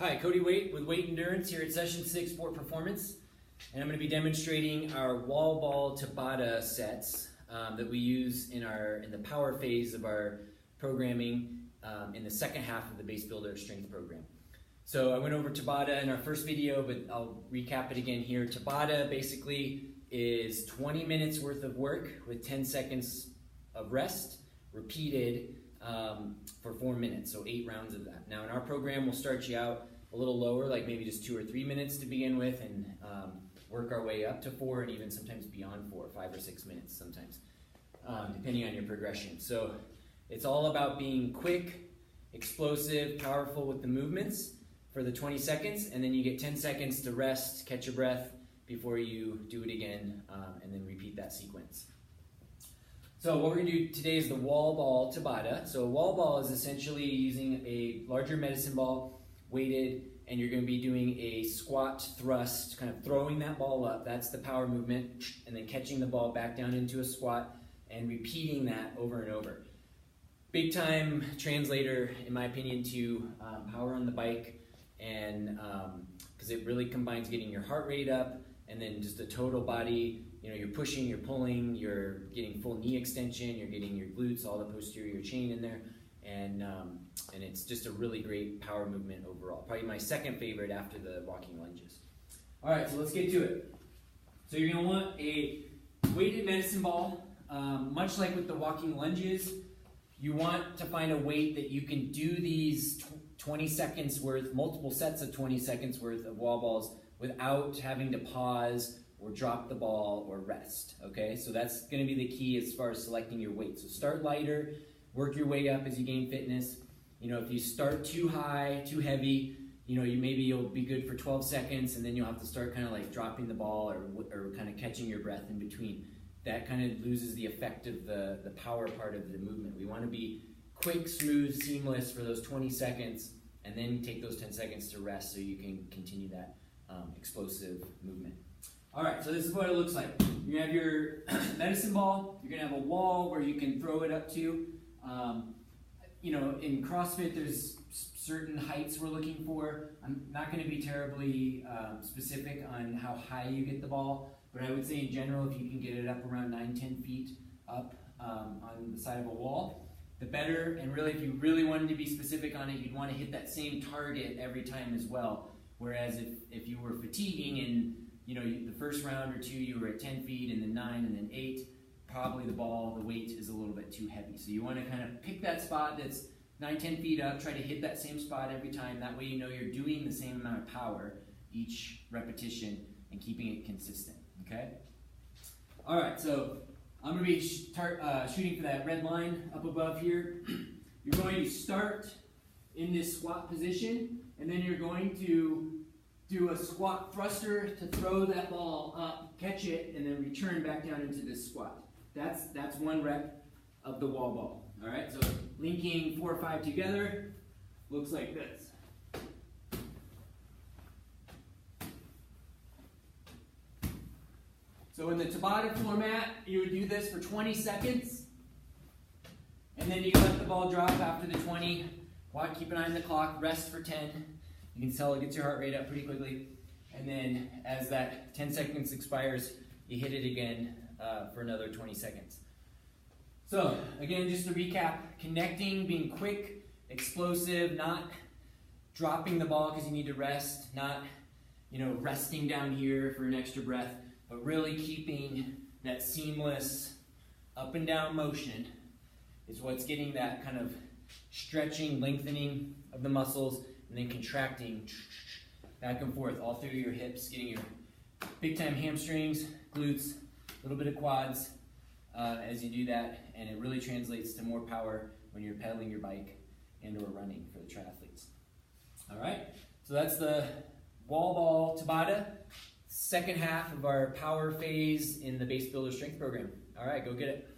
Hi, Cody Waite with Weight Endurance here at Session 6 Sport Performance. And I'm going to be demonstrating our wall ball Tabata sets that we use in the power phase of our programming in the second half of the Base Builder Strength program. So I went over Tabata in our first video, but I'll recap it again here. Tabata basically is 20 minutes worth of work with 10 seconds of rest, repeated for 4 minutes, so 8 rounds of that. Now in our program, we'll start you out a little lower, like maybe just 2 or 3 minutes to begin with, and work our way up to 4, and even sometimes beyond 4, 5 or 6 minutes sometimes, depending on your progression. So it's all about being quick, explosive, powerful with the movements for the 20 seconds, and then you get 10 seconds to rest, catch your breath before you do it again, and then repeat that sequence. So what we're going to do today is the wall ball Tabata. So a wall ball is essentially using a larger medicine ball, weighted, and you're going to be doing a squat thrust, kind of throwing that ball up. That's the power movement, and then catching the ball back down into a squat and repeating that over and over. Big time translator, in my opinion, to power on the bike, and because it really combines getting your heart rate up and then just the total body. You know, you're pushing, you're pulling, you're getting full knee extension, you're getting your glutes, all the posterior chain in there, and it's just a really great power movement overall. Probably my second favorite after the walking lunges. All right, so let's get to it. So you're going to want a weighted medicine ball, much like with the walking lunges. You want to find a weight that you can do these 20 seconds worth, multiple sets of 20 seconds worth of wall balls without having to pause or drop the ball or rest, okay? So that's gonna be the key as far as selecting your weight. So start lighter, work your way up as you gain fitness. You know, if you start too high, too heavy, you know, maybe you'll be good for 12 seconds and then you'll have to start kind of like dropping the ball or kind of catching your breath in between. That kind of loses the effect of the power part of the movement. We wanna be quick, smooth, seamless for those 20 seconds and then take those 10 seconds to rest so you can continue that explosive movement. All right, so this is what it looks like. You're gonna have your medicine ball. You're gonna have a wall where you can throw it up to. You know, in CrossFit, there's certain heights we're looking for. I'm not gonna be terribly specific on how high you get the ball, but I would say in general, if you can get it up around 9-10 feet up on the side of a wall, the better. And really, if you really wanted to be specific on it, you'd want to hit that same target every time as well. Whereas if you were fatiguing and you know, the first round or two you were at 10 feet and then 9 and then 8, probably the weight is a little bit too heavy. So you want to kind of pick that spot that's 9-10 feet up, try to hit that same spot every time. That way you know you're doing the same amount of power each repetition and keeping it consistent, okay? All right, so I'm going to be shooting for that red line up above here. You're going to start in this squat position, and then you're going to do a squat thruster to throw that ball up, catch it, and then return back down into this squat. That's 1 rep of the wall ball. All right, so linking 4 or 5 together looks like this. So in the Tabata format, you would do this for 20 seconds, and then you let the ball drop after the 20. Keep an eye on the clock, rest for 10. You can tell it gets your heart rate up pretty quickly. And then as that 10 seconds expires, you hit it again for another 20 seconds. So again, just to recap, connecting, being quick, explosive, not dropping the ball because you need to rest, not resting down here for an extra breath, but really keeping that seamless up and down motion is what's getting that kind of stretching, lengthening of the muscles, and then contracting back and forth all through your hips, getting your big time hamstrings, glutes, a little bit of quads as you do that, and it really translates to more power when you're pedaling your bike and or running for the triathletes. All right, so that's the wall ball Tabata, second half of our power phase in the Base Builder Strength program. All right, go get it.